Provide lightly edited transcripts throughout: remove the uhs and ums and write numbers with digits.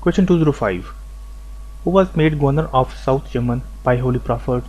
Question 205, who was made governor of South Yemen by Holy Prophet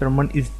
sermon is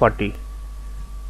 40।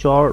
4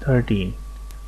13।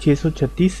636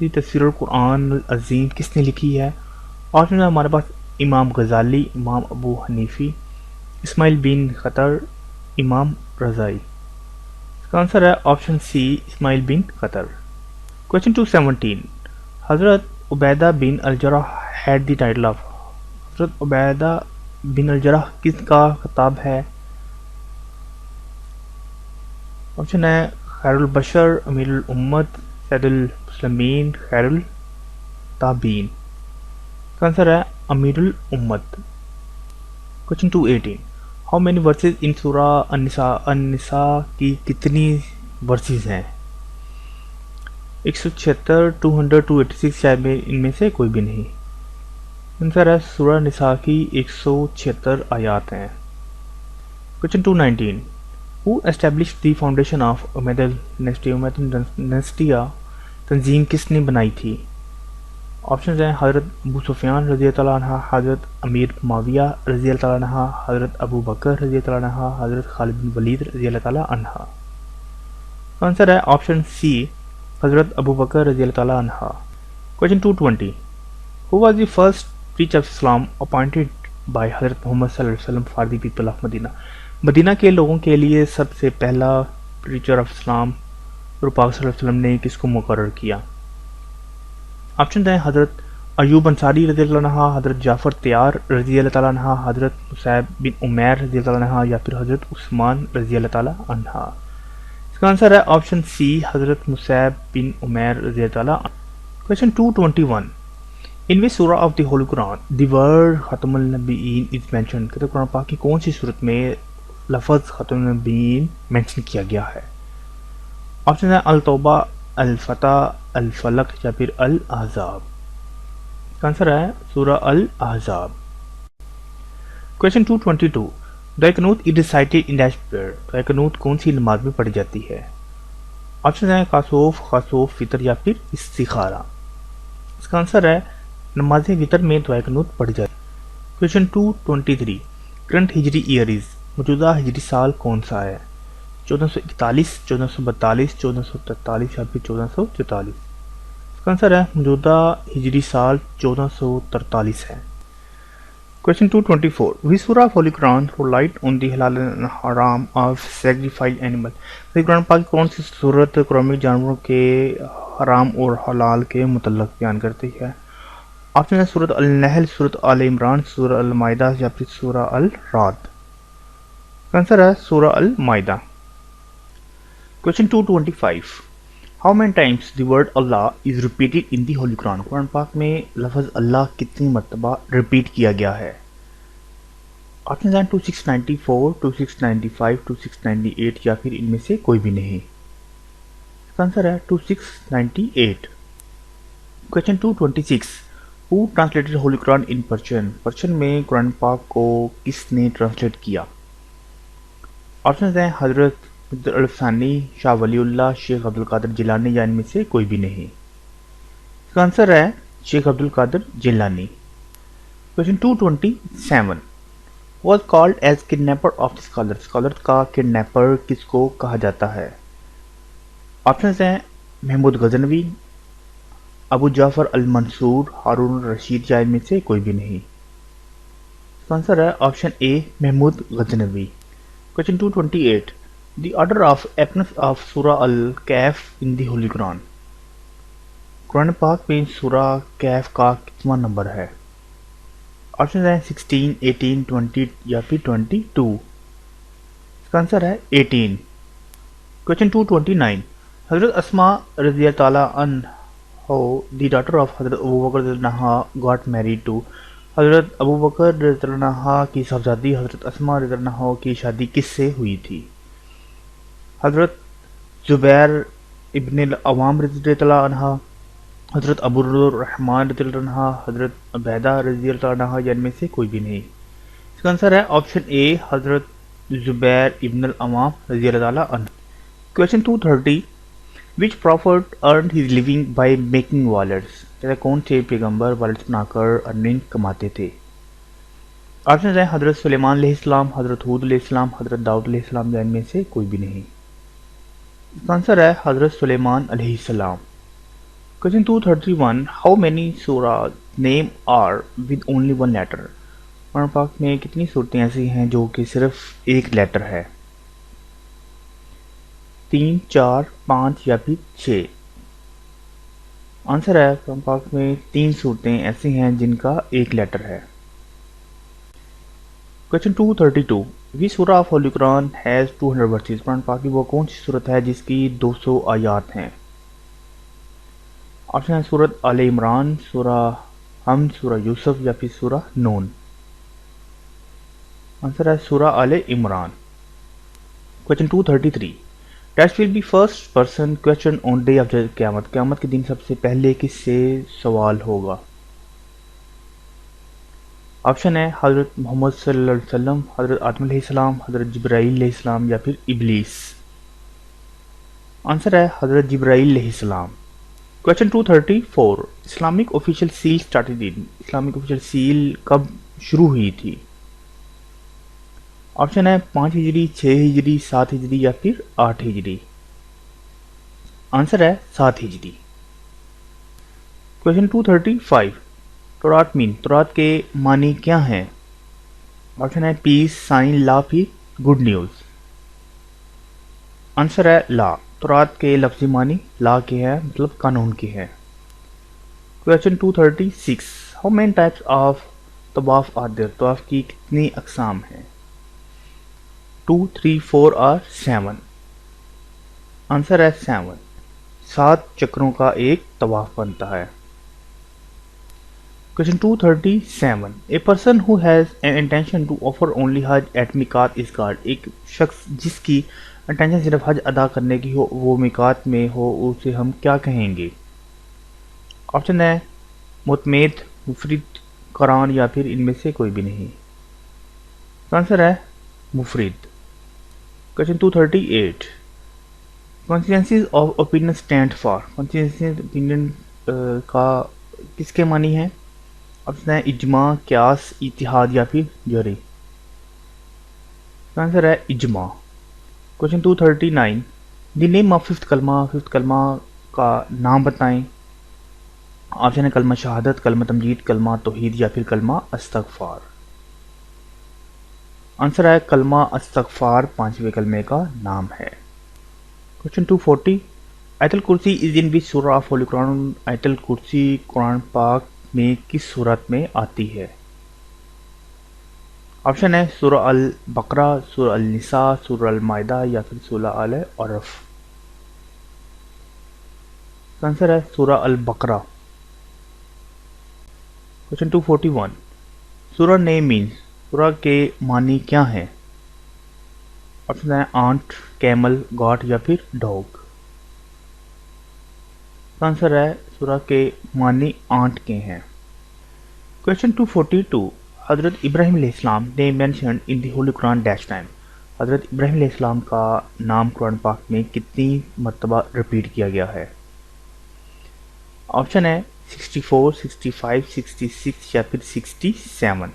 دی تفسیر القرآن العظیم کس نے لکھی ہے؟ آپشن میں ہمارے پاس امام غزالی، امام ابو حنیفی، اسماعیل بن خطر، امام رضائی۔ اس کا آنسر ہے آپشن سی، اسماعیل بن خطر۔ کویشچن 217، حضرت عبیدہ بن الجرح ہیڈ دی ٹائٹل آف، حضرت عبیدہ بن الجرح کس کا خطاب ہے؟ آپشن ہے خیر البشر، امیر الامت، سید المسلمین، خیر التابعین۔ اس کا آنسر ہے امیر الامت۔ کویشچن 218، ہاؤ مینی ورسز ان سورہ النساء، النساء کی کتنی ورسز ہیں؟ 176، 200، 286، شاید ان میں سے کوئی بھی نہیں۔ آنسر ہے سورہ نساء کی 176 آیات ہیں۔ Question 219، who established the foundation of Umayyad dynasty, Umayyad dynasty تنظیم کس نے بنائی تھی؟ آپشنز ہیں حضرت ابو سفیان رضی اللہ تعالیٰ عنہ، حضرت امیر معاویہ رضی اللہ تعالیٰ عنہ، حضرت ابو بکر رضی اللہ تعالیٰ عنہ، حضرت خالد بن ولید رضی اللہ تعالیٰ عنہ۔ آنسر ہے آپشن سی، حضرت ابو بکر رضی اللہ تعالیٰ عنہ۔ Question 220، who was the first preacher of Islam appointed by حضرت محمد صلی اللہ علیہ وسلم فار دی پیپل آف مدینہ، مدینہ کے لوگوں کے لیے سب سے پہلا پریچر آف اسلام اور پاک صلی اللہ علیہ وسلم نے کس کو مقرر کیا؟ آپشن ہیں حضرت ایوب انصاری رضی اللہ عنہ، حضرت جعفر تیار رضی اللہ تعالیٰ عنہ، حضرت مصعب بن عمیر رضی اللہ عنہ، یا پھر حضرت عثمان رضی اللہ تعالیٰ عنہ۔ اس کا آنسر ہے آپشن سی، حضرت مصعب بن عمیر رضی اللہ تعالیٰ عنہ۔ کویشچن 221، ان وچ سورہ of the whole Quran the word ختم النبیین از مینشنڈ، کہتے ہیں قرآن پاک کی کون سی صورت میں لفظ ختم النبیین مینشن کیا گیا ہے؟ آپشن ہے التوبہ، الفتح، الفلق، یا پھر الاحزاب۔ اس کا آنسر ہے سورہ الاحزاب۔ کویشچن 222، دعائے قنوت از ریسائٹڈ ان ڈیش پریئر، دعائے قنوت کون سی نماز میں پڑھی جاتی ہے؟ آپشن ہیں کاسوف، خاسوف، فطر، یا پھر استخارہ۔ اس کا آنسر ہے نماز وطر میں دعائے قنوت پڑھی جاتی ہے۔ کویشچن 223، کرنٹ ہجری ایئر از، موجودہ ہجری سال کون سا ہے؟ 1441، 1442، 1443، یا پھر 1444۔ اس کا آنسر ہے موجودہ ہجری سال 1443 ہے۔ کویشچن 224، وی سورہ of holy Quran for light on the halal and حرام آف سیکریفائڈ اینیمل، قرآن پاک کون سی صورت قرآن میں جانوروں کے حرام اور حلال کے متعلق بیان کرتی ہے؟ آپشن ہے سورۃ النحل، سورۃ آل عمران، سورہ المائدہ، یا پھر سورہ الرعد۔ آنسر ہے سورہ المائدہ۔ Question 225، how many times the word Allah is repeated in the holy Quran, قرآن پاک میں لفظ اللہ کتنی مرتبہ ریپیٹ کیا گیا ہے؟ آپشن ہیں 2694، 2695، 2698، یا پھر ان میں سے کوئی بھی نہیں۔ اس کا آنسر ہے 2698۔ کویشچن 226، ہو ٹرانسلیٹڈ ہولی قرآن ان پرشین، پرشین میں قرآن پاک کو کس نے ٹرانسلیٹ کیا؟ آپشنز ہیں حضرت الفسانی، شاہ ولی اللہ، شیخ عبد القادر جیلانی، یا ان میں سے کوئی بھی نہیں۔ اس کا آنسر ہے شیخ عبد القادر جیلانی۔ Question 227، was called as kidnapper of the scholar, scholar کا کڈنیپر کس کو کہا جاتا ہے؟ آپشنز ہیں محمود غزنوی، ابو جعفر المنصور، ہارون الرشید، یا ان میں سے کوئی بھی نہیں۔ اس کا آنسر ہے option A, Mahmud Ghaznavi. Question 228، the order of appearance of سورہ الکہف ان دی ہولی قرآن، قرآن پاک میں سورہ کہف کا کتواں نمبر ہے؟ آپشن ہیں 16، 18، 20، یا پھر 22۔ اس کا آنسر ہے 18۔ کویشچن 229، حضرت اسماء رضی اللہ تعالیٰ عنہ دی ڈاٹر آف حضرت ابو بکر رضی اللہ عنہ گاٹ میریڈ ٹو، حضرت ابو بکر رضی اللہ عنہ کی صاحبزادی حضرت اسماء رضی اللہ عنہ کی شادی کس سے ہوئی تھی؟ حضرت زبیر ابن العوام رضی اللہ عنہ، حضرت ابو الرحمن رضی اللہ عنہ، حضرت عبیدہ رضی اللہ عنہ، یا ان میں سے کوئی بھی نہیں۔ اس کا آنسر ہے آپشن اے، حضرت زبیر ابن العوام رضی اللہ عنہ۔ Question 230، which prophet earned his living by making wallets, کہتے کون سے پیغمبر والٹس بنا کر ارننگ کماتے تھے؟ آپشن ہیں حضرت سلیمان علیہ السلام، حضرت ہود علیہ السلام، حضرت داؤد علیہ السلام، یا ان میں سے کوئی بھی نہیں۔ اس کا آنسر ہے حضرت سلیمان علیہ السلام۔ Question 231. How many surah name are with only one letter? قرآن پاک میں کتنی صورتیں ایسی ہیں جو کہ صرف ایک لیٹر ہے؟ 3 4 5 یا پھر 6؟ آنسر ہے قرآن پاک میں 3 صورتیں ایسی ہیں جن کا ایک لیٹر ہے۔ Question 232. Which surah of Holy Quran has 200 verses? قرآن پاک کی وہ کون سی صورت ہے جس کی 200 آیات ہیں؟ آپشن ہے سورۃ آل عمران، سورہ حمد، سورہ یوسف یا پھر سورہ نون۔ آنسر ہے سورہ آل Imran. Question 233. That will be first person question on day of قیامت۔ قیامت کے دن سب سے پہلے کس سے سوال ہوگا؟ آپشن ہے حضرت محمد صلی اللہ علیہ وسلم، حضرت آدم علیہ السلام، حضرت جبرائیل علیہ السلام یا پھر ابلیس۔ آنسر ہے حضرت جبرائیل علیہ السلام۔ Question 234. Islamic official seal started in. Islamic official seal کب شروع ہوئی تھی؟ آپشن ہے 5 ہجری، 6 ہجری، 7 ہجری یا پھر 8 ہجری۔ آنسر ہے 7 ہجری۔ Question 235. تورات مین، تورات کے معنی کیا ہیں؟ آپشن ہے پیس، سائن، لا پھر گڈ نیوز۔ آنسر ہے لا۔ تورات کے لفظی معنی لا کے ہے، مطلب قانون کی ہے۔ Question 236. How many types of طواف are there? طواف کی کتنی اقسام ہیں؟ 2 3 4 اور 7؟ آنسر ہے 7۔ 7 چکروں کا ایک طواف بنتا ہے۔ Question 237. A person who has an intention to offer only Hajj at Miqat is called. ایک شخص جس کی انٹینشن صرف حج ادا کرنے کی ہو، وہ میقات میں ہو، اسے ہم کیا کہیں گے؟ آپشن ہے متمید، مفرد، قران یا پھر ان میں سے کوئی بھی نہیں۔ آنسر ہے مفرد۔ Question 238. Consensus of opinion stand for. Consensus opinion کا کس کے معنی ہے؟ آپشن ہے اجماع، قیاس، اتحاد یا پھر جری۔ آنسر ہے اجماع۔ Question 239. The name of fifth کلمہ، ففتھ کلمہ کا نام بتائیں۔ آپشن ہے کلمہ شہادت، کلمہ تمجید، کلمہ توحید یا پھر کلمہ استغفار۔ آنسر ہے کلمہ استغفار 5ویں کلمے کا نام ہے۔ Question 240. آیت الکرسی از ان which surah of Holy Quran? آیت الکرسی قرآن پاک میں کس صورت میں آتی ہے؟ آپشن ہے سورہ البقرہ، سورہ النساء، سورہ المائدہ یا پھر سورہ آل عرف۔ آنسر ہے سورہ البقرہ۔ Question 241. سورہ نیم مینس، سورہ کے معنی کیا ہیں؟ آپشن ہے آنٹ، کیمل، گاٹ یا پھر ڈاگ۔ آنسر ہے سورہ کے معنی آنٹ کے ہیں۔ Question 242. حضرت ابراہیم علیہ السلام نے mentioned in the holy Quran dash time. حضرت ابراہیم علیہ السلام کا نام قرآن پاک میں کتنی مرتبہ ریپیٹ کیا گیا ہے؟ آپشن ہے 64، 65، 66 یا پھر 67۔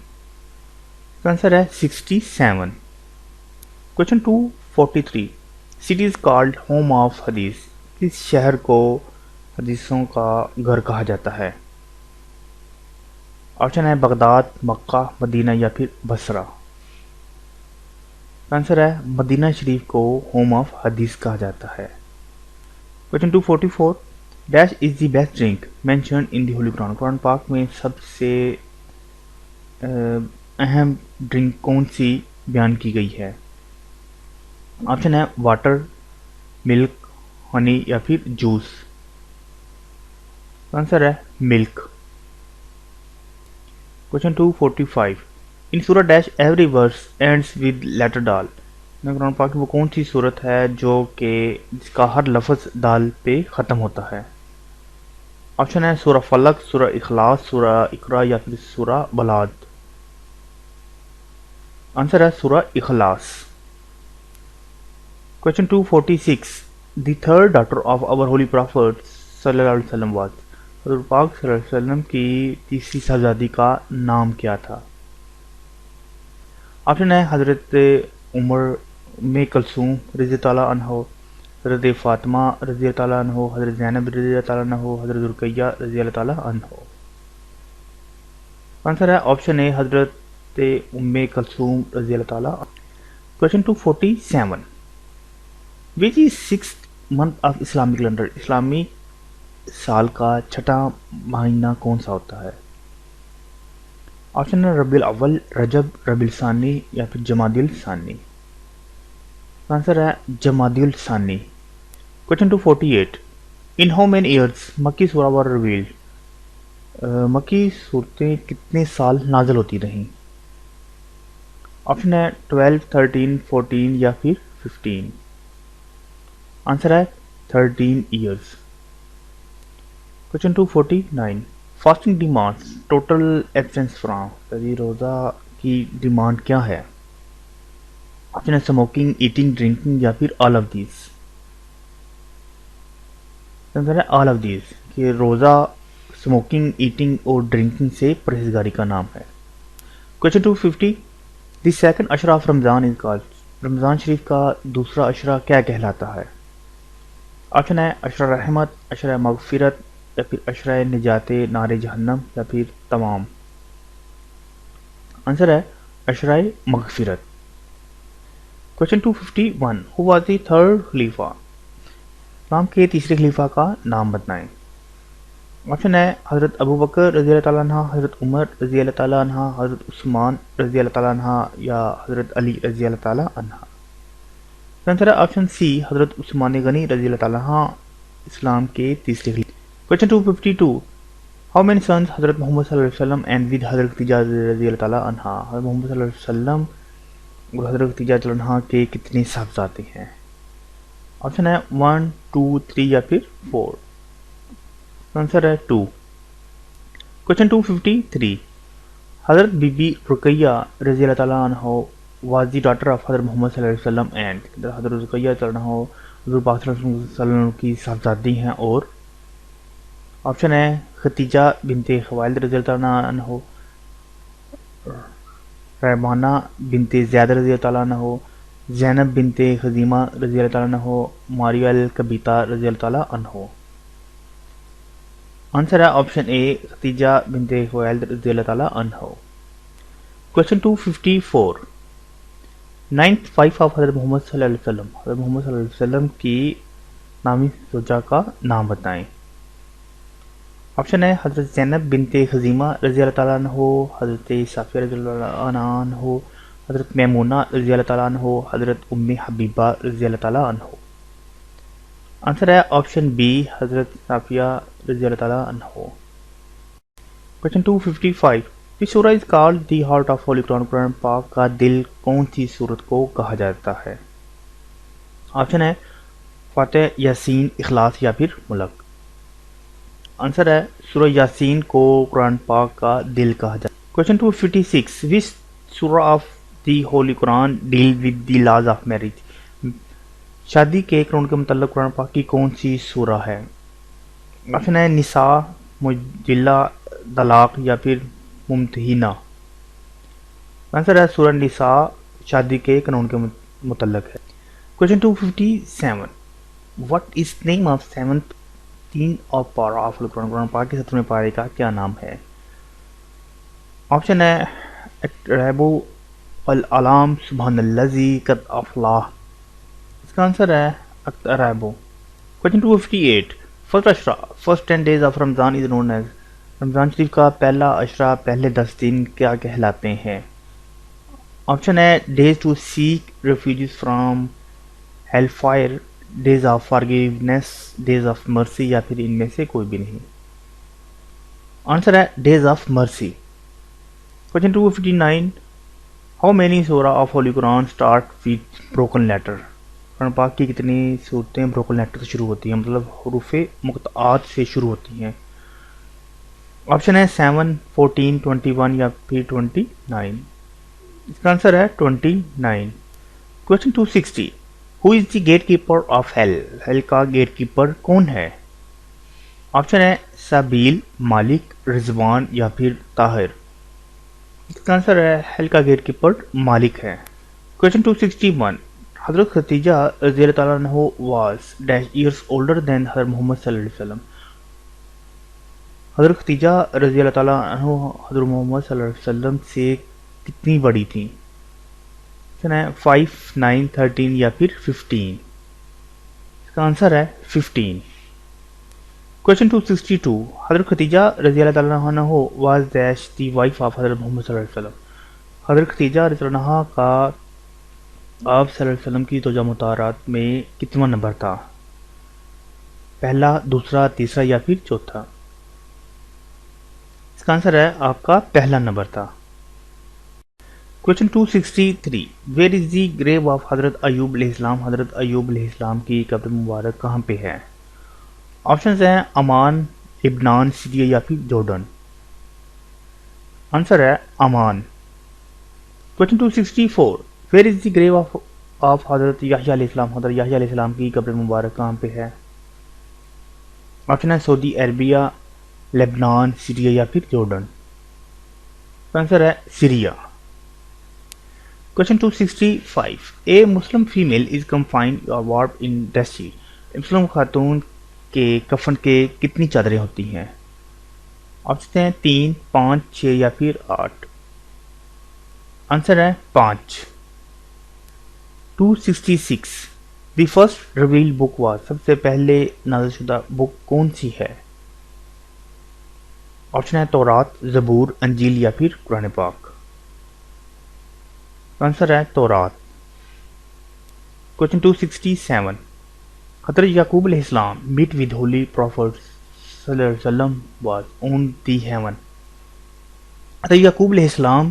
آنسر ہے 67۔ Question 243. City is called home of حدیث. کس شہر کو حدیثوں کا گھر کہا جاتا ہے؟ آپشن ہے بغداد، مکہ، مدینہ یا پھر بصرہ۔ آنسر ہے مدینہ شریف کو ہوم آف حدیث کہا جاتا ہے۔ Question 244. ڈیش is the best drink mentioned in the holy Quran. قرآن پاک میں سب سے اہم ڈرنک کون سی بیان کی گئی ہے؟ آپشن ہے واٹر، ملک، ہنی یا پھر جوس۔ آنسر ہے ملک۔ Question 245. ان سورہ dash every verse ends with letter ڈال. قرآن پاک وہ کون سی صورت ہے جو کہ جس کا ہر لفظ دال پہ ختم ہوتا ہے؟ آپشن ہے سورہ فلق، سورہ اخلاص، سورہ اقرا یا پھر سورہ بلاد۔ آنسر ہے سورہ اخلاص۔ Question 246. The third daughter of our holy prophet صلی اللہ علیہ وسلم was. حضور پاک صلی اللہ علیہ وسلم کی تیسری صاحبزادی کا نام کیا تھا؟ آپشن ہے حضرت عمر، ام کلثوم رضی اللہ عنہ، حضرت فاطمہ رضی اللہ تعالیٰ عنہ، حضرت زینب رضی اللہ تعالیٰ عنہ، حضرت رقیہ رضی اللہ تعالیٰ عنہ. آنسر ہے آپشن اے حضرت ام کلثوم رضی اللہ تعالیٰ. Question 247. Which is 6th month of Islamic calendar؟ اسلامی سال کا چھٹا مہینہ کون سا ہوتا ہے؟ آپشن ہے ربیع الاول، رجب، ربیع الثانی یا پھر جمادی الثانی. آنسر ہے جمادی الثانی. Question 248. In how many years مکی سورہ ور ریویلڈ؟ مکی صورتیں کتنے سال نازل ہوتی رہیں؟ آپشن ہے 12، 13، 14 یا پھر 15. آنسر ہے 13 years. Question 249. Fasting demands total absence from? روزہ کی ڈیمانڈ کیا ہے؟ آپشن ہے اسموکنگ، ایٹنگ، ڈرنکنگ یا پھر آل آف دیز. آنسر ہے آل آف دیز، کہ روزہ اسموکنگ، ایٹنگ اور ڈرنکنگ سے پرہیزگاری کا نام ہے. کوشچن 250. دی سیکنڈ عشرہ of Ramzan is called? Ramzan شریف کا دوسرا عشرہ کیا کہلاتا ہے؟ آپشن ہے عشرہ رحمت، عشرہ مغفرت یا پھر عشرہ نجات نار جہنم یا پھر تمام. آنسر ہے عشرہ مغفرت. Question 251. Who was the third خلیفہ؟ اسلام کے تیسرے خلیفہ کا نام بتائیں. آپشن ہے حضرت ابو بکر رضی اللہ تعالیٰ عنہ، حضرت عمر رضی اللہ تعالیٰ عنہ، حضرت عثمان رضی اللہ تعالیٰ عنہ یا حضرت علی رضی اللہ تعالیٰ عنہ. آنسر ہے آپشن سی حضرت عثمان غنی رضی اللہ تعالیٰ عنہ اسلام کے تیسرے خلیفہ. کوشچن 252. ہاؤ مینی سنز حضرت محمد صلی اللہ علیہ وسلم اینڈ ود حضرت خدیجہ رضی اللہ تعالیٰ عنہ؟ حضرت محمد صلی اللہ علیہ وسلم اور حضرت خدیجہ رضی اللہ عنہ کے کتنے صاحبزادے ہیں؟ آپشن ہے 1، 2، 3 یا پھر 4. آنسر ہے 2. کوشچن 253. حضرت بی بی رقیہ رضی اللہ تعالیٰ عنہ واز دی ڈاٹر آف حضرت محمد صلی اللہ علیہ وسلم اینڈ؟ حضرت رقیہ رضی اللہ عنہ حضور پاک صلی اللہ علیہ وسلم کی صاحبزادی ہیں اور آپشن ہے ختیجہ بنت خوائلد رضی اللہ تعالیٰ عنہ، ریحانہ بنت زید رضی اللہ تعالیٰ عنہ، زینب بنت خزیمہ رضی اللہ تعالیٰ عنہ، ماریہ الکبیتا رضی اللہ تعالیٰ عنہ. آنسر ہے آپشن اے ختیجہ بنت خوائلد رضی اللہ تعالیٰ عنہ. کوشچن 254. 9th wife آف حضرت محمد صلی اللہ علیہ وسلم؟ حضرت محمد صلی اللہ علیہ وسلم کی نامی زوجہ کا نام بتائیں. آپشن ہے حضرت زینب بنت خزیمہ رضی اللہ تعالیٰ عنہ، حضرت صافیہ رضی اللہ عنہ، حضرت میمونہ رضی اللہ تعالیٰ عنہ، حضرت ام حبیبہ رضی اللہ تعالیٰ عنہ. آنسر ہے آپشن بی حضرت صافیہ رضی اللہ تعالیٰ عنہ. کوشچن 255. دی سورہ is called the heart of holy Quran? قرآن پاک کا دل کون سی سورت کو کہا جاتا ہے؟ آپشن ہے فاتح، یاسین، اخلاص یا پھر ملک. آنسر ہے سورہ یاسین کو قرآن پاک کا دل کہا جاتا ہے. کوشچن 256. وچ سورہ of the holy Quran deal with the laws of marriage? شادی کے قانون کے متعلق قرآن پاک کی کون سی سورہ ہے؟ آپشن ہے نساء، مجدلہ، طلاق یا پھر ممتحنہ. آنسر ہے سورہ نساء شادی کے قانون کے متعلق ہے. Question 257. What is name of 7th اور پارہ آف القرآن؟ قرآن پاک کے 7ویں پارے کا کیا نام ہے؟ آپشن ہے ریبو العلام سبحان الذی قد افلاح. اس کا آنسر ہے ریبو. کوشچن 258. فرسٹ عشرہ، first 10 days of Ramzan is known as? Ramzan شریف کا پہلا عشرہ، پہلے 10 دن کیا کہلاتے ہیں؟ آپشن ہے days to seek refugees from hell fire, days of forgiveness, days of mercy یا پھر ان میں سے کوئی بھی نہیں. آنسر ہے days of mercy. Question 259. How many سورہ of holy Quran start with broken letter? قرآن پاک کی کتنی صورتیں بروکن لیٹر سے شروع ہوتی ہیں، مطلب حروف مقطعات سے شروع ہوتی ہیں؟ آپشن ہے 7، 14، 21 یا پھر 29. اس کا آنسر ہے 29. Question 260. Who is the gatekeeper of hell? Hell کا گیٹ کیپر کون ہے؟ آپشن ہے سابیل، مالک، رضوان یا پھر طاہر. اس کا آنسر ہے ہیل کا گیٹ کیپر مالک ہے. کوشچن 261. حضرت ختیجہ رضی اللہ تعالیٰ عنہ was dash years older than حضرت محمد صلی اللہ علیہ وسلم. حضرت ختیجہ رضی اللہ تعالیٰ عنہ حضرت محمد صلی اللہ علیہ وسلم سے کتنی بڑی تھیں؟ 5 9 13 یا پھر 15. اس کا آنسر ہے 15. Question 262. حضرت ختیجہ رضی اللہ تعالیٰ عنہ was dash the wife of حضرت محمد صلی اللہ علیہ وسلم. حضرت ختیجہ رضی اللہ عنہ کا آپ صلی اللہ علیہ وسلم کی زوجہ مطہرات میں کتنا نمبر تھا؟ پہلا، دوسرا، تیسرا یا پھر چوتھا؟ اس کا آنسر ہے آپ کا پہلا نمبر تھا. Question 263. Where is the grave of حضرت ایوب علیہ السلام؟ حضرت ایوب علیہ السلام کی قبر مبارک کہاں پہ ہے؟ آپشنز ہیں عمان، لبنان، سیریا یا پھر جارڈن. آنسر ہے Oman. Question 264. Where is the grave of حضرت یحییٰ علیہ السلام؟ حضرت یحییٰ علیہ السلام کی قبر مبارک کہاں پہ ہے؟ آپشن ہے سعودی عربیہ، لبنان، سیریا یا پھر جارڈن. آنسر ہے Syria. Question 265. A Muslim female is confined or warped in dress sheet. مسلم خاتون کے کفن کے کتنی چادریں ہوتی ہیں؟ آپشن ہیں 3، 5، 6 یا پھر 8. آنسر ہے 5. 266. The first revealed book was. سب سے پہلے نازل شدہ بک کون سی ہے؟ آپشن ہے تورات، زبور، انجیل یا پھر قرآن پاک. آنسر ہے تورات. Question 267. حضرت یعقوب علیہ السلام meet with holy prophet صلی اللہ علیہ وسلم was on the heaven. حضرت یعقوب علیہ السلام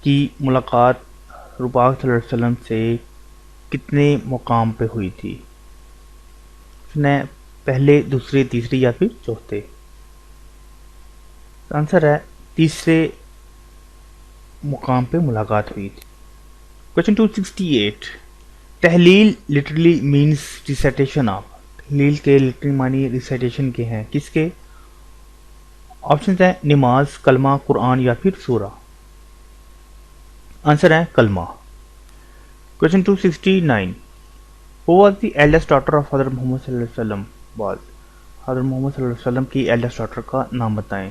کی ملاقات حضور پاک صلی اللہ علیہ وسلم سے کتنے مقام پہ ہوئی تھی؟ اس نے پہلے، دوسرے، تیسرے یا پھر چوتھے؟ آنسر ہے تیسرے مقام پہ ملاقات ہوئی تھی. Question 268. تحلیل literally means recitation of. تحلیل کے literally معنی recitation کے ہیں، کس کے؟ آپشنز ہیں نماز، کلمہ، قرآن یا پھر سورہ. آنسر ہے کلمہ. Question 269. Who was the eldest daughter of حضرت محمد صلی اللہ علیہ وسلم was. حضرت محمد صلی اللہ علیہ وسلم کی eldest daughter کا نام بتائیں.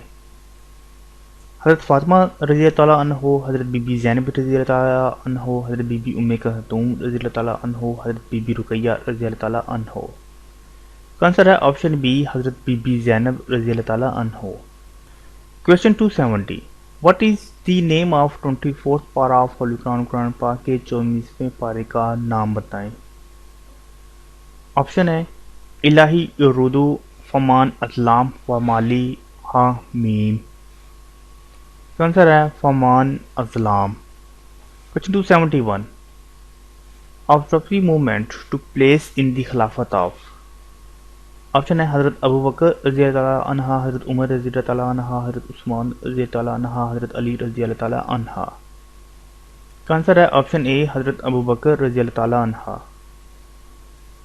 حضرت فاطمہ رضی اللہ تعالیٰ عنہ، حضرت بی بی زینب رضی اللہ تعالیٰ عنہ، حضرت بی بی ام کلثوم رضی اللہ تعالیٰ عنہ، حضرت بی بی رقیہ رضی اللہ تعالیٰ عنہ. آنسر ہے آپشن بی، حضرت بی بی زینب رضی اللہ تعالیٰ عنہ. Question 270. What is the name of 24th para of Holy Quran. قرآن پاک کے 24ویں پارے کا نام بتائیں. آپشن ہے الہی، یرودو، فمان، اسلام و مالی ہا میم. آنسر ہے فمان اسلام. Question 271. Observatory movement took place in the خلافت of. آپشن ہے حضرت ابو بکر رضی اللہ تعالیٰ عنہ، حضرت عمر رضی اللہ تعالیٰ عنہ، حضرت عثمان رضی اللہ تعالیٰ عنہ، حضرت علی رضی اللہ تعالیٰ عنہ. آنسر ہے آپشن اے، حضرت ابو بکر رضی اللہ تعالیٰ عنہ.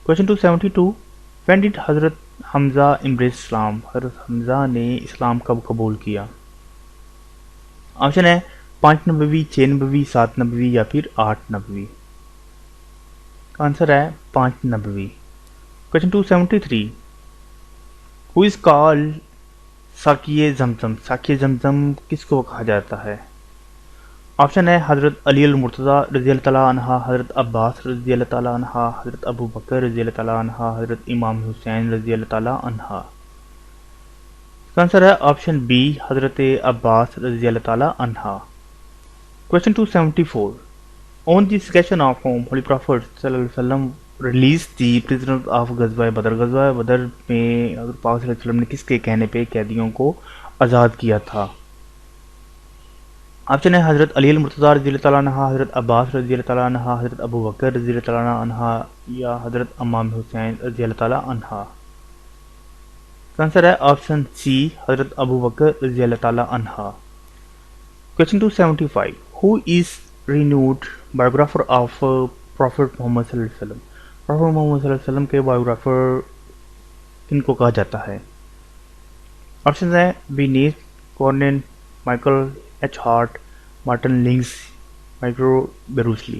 Question 272. When did حضرت حمزہ embrace اسلام. حضرت حمزہ نے اسلام کب قبول کیا؟ آپشن ہے 5 نبوی، 6 نبوی، 7 نبوی یا پھر 8 نبوی. آنسر ہے 5 نبوی. Question 273. Who is called ساقی زمزم. ساقی زمزم کس کو کہا جاتا ہے؟ آپشن ہے حضرت علی المرتضیٰ رضی اللہ تعالیٰ عنہ، حضرت عباس رضی اللہ تعالیٰ عنہ، حضرت ابو بکر رضی اللہ تعالیٰ عنہ، حضرت امام حسین رضی اللہ تعالیٰ عنہ. آنسر ہے آپشن بی، حضرت عباس رضی اللہ تعالیٰ عنہ. Question 274. On the suggestion of whom Holy Prophet صلی اللہ علیہ وسلم released the prisoners of غزوہ بدر. غزوہ بدر میں حضرت پاک صلی اللہ علیہ وسلم نے کس کے کہنے پہ قیدیوں کو آزاد کیا تھا؟ آپشن ہے حضرت علی المرتضیٰ رضی اللہ تعالیٰ عنہ، حضرت عباس رضی اللہ تعالیٰ عنہ، حضرت ابو بکر رضی اللہ تعالیٰ عنہ یا حضرت امام حسین رضی اللہ تعالیٰ عنہ. آنسر ہے آپشن سی، حضرت ابو بکر رضی اللہ تعالیٰ عنہ. Question 275. Who is renowned biographer of Prophet محمد صلی اللہ علیہ وسلم. پروفیٹ محمد صلی اللہ علیہ وسلم کے بایوگرافر کن کو کہا جاتا ہے؟ آپشن ہیں بینیت کورنن، Michael H Hart, Martin Lings, مائکرو بیروسلی.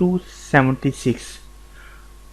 276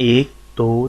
1, 2,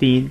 3,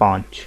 5।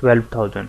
12,000।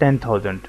10,000।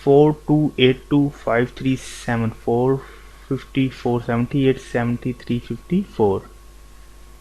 4, 2, 8, 2, 5, 3, 7, 4, 54, 78, 73, 54।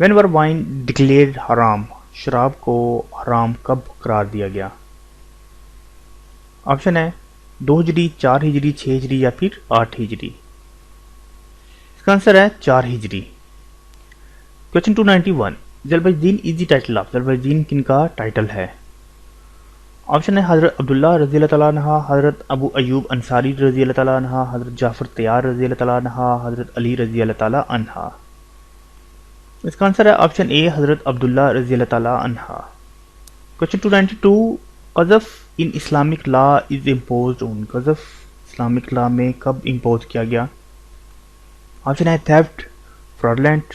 وین ور وائن ڈکلیئرڈ حرام، شراب کو حرام کب قرار دیا گیا؟ آپشن ہے 2 ہجری، 4 ہجری، 6 ہجری یا پھر 8 ہجری۔ اس کا آنسر ہے 4 ہجری۔ کویشچن 291، ذوالبجدین از دی ٹائٹل آف، ذوالبجدین کن کا ٹائٹل ہے؟ آپشن ہے حضرت عبداللہ رضی اللہ تعالیٰ عنہ، حضرت ابو ایوب انصاری رضی اللہ تعالیٰ عنہ، حضرت جعفر طیار رضی اللہ تعالیٰ عنہ، حضرت علی رضی اللہ تعالیٰ عنہ۔ اس کا آنسر ہے آپشن اے، حضرت عبداللہ رضی اللہ تعالیٰ عنہ۔ کویشچن 292، قذف in Islamic law is imposed on, قذف اسلامک لا میں کب امپوز کیا گیا؟ آپشن ہے theft, fraudulent,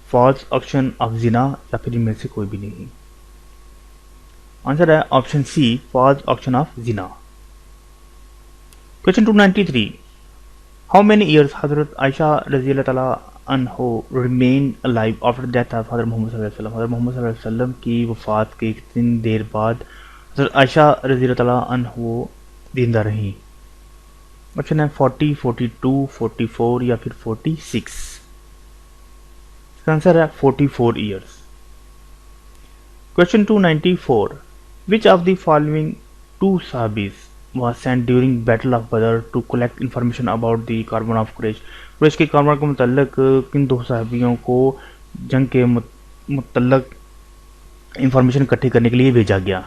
false accusation of زنا یا پھر ان میں سے کوئی بھی نہیں۔ آنسر ہے option C, false accusation of زنا۔ کویشچن 293، ہاؤ مینی ایئرس حضرت عائشہ رضی اللہ تعالیٰ عنہ remain alive after death of حضرت محمد صلی اللہ علیہ وسلم، حضرت محمد صلی اللہ علیہ وسلم کی وفات کے کتنی دیر بعد حضرت عائشہ رضی اللہ تعالیٰ عنہ زندہ رہیں؟ آپشن ہے 40، 42، 44 یا پھر 46۔ اس کا آنسر ہے 44 years. Question 294، which of the following two sahabis was sent during battle of Badr to collect information about the carbon of Quraysh؟ قریش کے کاربن کے متعلق کن 2 صحابیوں کو جنگ کے متعلق انفارمیشن اکٹھی کرنے کے لیے بھیجا گیا؟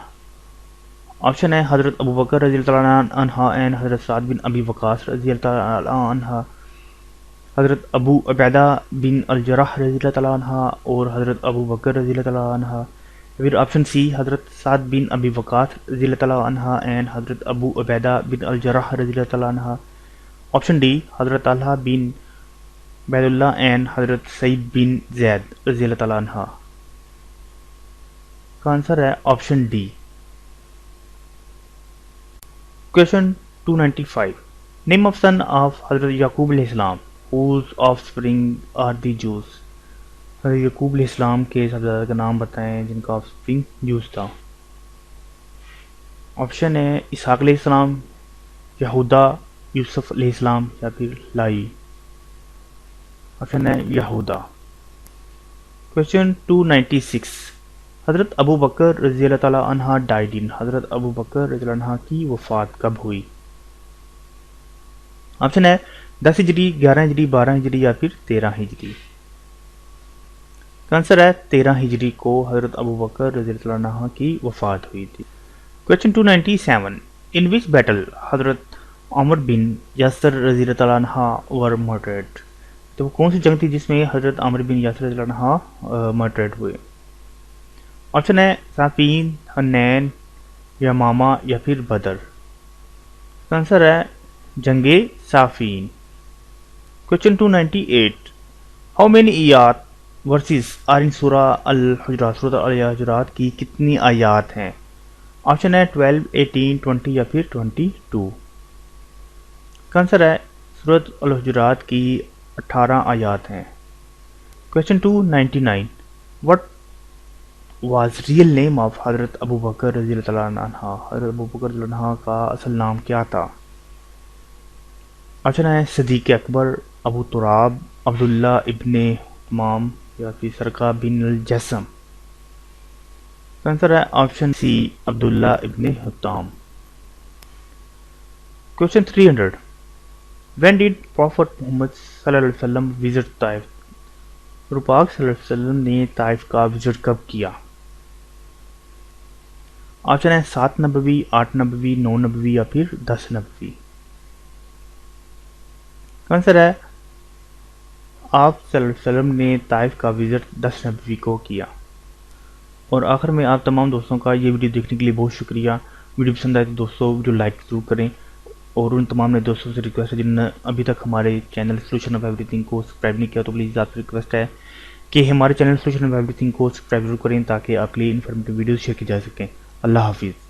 آپشن ہے حضرت ابو بکر رضی اللہ تعالیٰ عنہ اینڈ حضرت سعد بن ابی وقاص رضی اللہ تعالیٰ عنہ، حضرت ابو عبیدہ بن الجرح رضی اللہ تعالیٰ عنہ اور حضرت ابو بکر رضی اللہ تعالیٰ عنہ۔ پھر آپشن سی، حضرت سعد بن ابی وقاص رضی اللہ تعالیٰ عنہ اینڈ حضرت ابو عبیدہ بن الجرح رضی اللہ تعالیٰ عنہ۔ آپشن ڈی، حضرت طلحہ بن عبید اللہ اینڈ حضرت سعید بن زید رضی اللہ تعالیٰ عنہ۔ کا آنسر ہے option D. Question 295، name of son of حضرت یعقوب علیہ السلام whose offspring are the Jews؟ حضرت یعقوب علیہ السلام کے صاحبزادہ کا نام بتائیں جن کا آفسپرنگ جوز تھا۔ آپشن ہے اسحاق علیہ السلام، یہودا، یوسف علیہ السلام یا پھر لائی۔ آپشن ہے یہودا۔ کویشچن 296، حضرت ابو بکر رضی اللہ تعالیٰ عنہ ڈائیڈ ان، حضرت ابو بکر رضی اللہ عنہ کی وفات کب ہوئی؟ آپشن ہے 10 ہجری، 11 ہجری، 12 ہجری یا پھر 13 ہجری۔ آنسر ہے 13 ہجری کو حضرت ابو بکر رضی اللہ عنہ کی وفات ہوئی تھی۔ کویشچن 297، ان وچ بیٹل حضرت عمر بن یاسر رضی اللہ عنہ ور مرٹرڈ؟ تو وہ کون سی جنگ تھی جس میں حضرت عمر بن یاسر رضی اللہ عنہ مرٹرڈ ہوئے؟ آپشن ہے صافین، حنین، یمامہ یا پھر بدر۔ آنسر ہے جنگ صافین۔ کویشچن 298، ہاؤ مینی آیات ورسز آر ان سورہ الحجرات، سورہ الحجرات کی کتنی آیات ہیں؟ آپشن ہے 12، 18، 20 یا پھر 22۔ آنسر ہے سورۃ الحجرات کی 18 آیات ہیں۔ Question 299، what was real name of حضرت ابو بکر رضی اللہ تعالیٰ عنہ؟ حضرت ابو بکر رضی اللہ عنہ کا اصل نام کیا تھا؟ آپشن ہے صدیق اکبر، ابو تراب، عبداللہ ابن حمام یا پھر سرقہ بن الجسم۔ آنسر ہے آپشن سی، عبداللہ ابن حطام۔ کویشچن 300، وین ڈیڈ پروفٹ محمد صلی اللہ علیہ وسلم وزٹ طائف؟ حضور پاک صلی اللہ علیہ وسلم نے طائف کا وزٹ کب کیا؟ آپشن ہے 7 نبوی، 8 نبوی، 9 نبوی یا پھر 10 نبوی۔ آنسر ہے آپ صلی اللہ علیہ وسلم نے طائف کا وزٹ 10 نبوی کو کیا۔ اور آخر میں آپ تمام دوستوں کا یہ ویڈیو دیکھنے کے لیے بہت شکریہ۔ ویڈیو پسند آئے تو دوستوں ویڈیو لائک ضرور کریں، اور ان تمام نے دوستوں سے ریکویسٹ ہے جنہوں نے ابھی تک ہمارے channel solution of every thing کو سبسکرائب نہیں کیا تو پلیز آپ سے ریکویسٹ ہے کہ ہمارے channel solution of every thing کو سبسکرائب ضرور کریں تاکہ آپ کے لیے انفارمیٹیو ویڈیوز شیئر کی جا سکیں۔ اللہ حافظ۔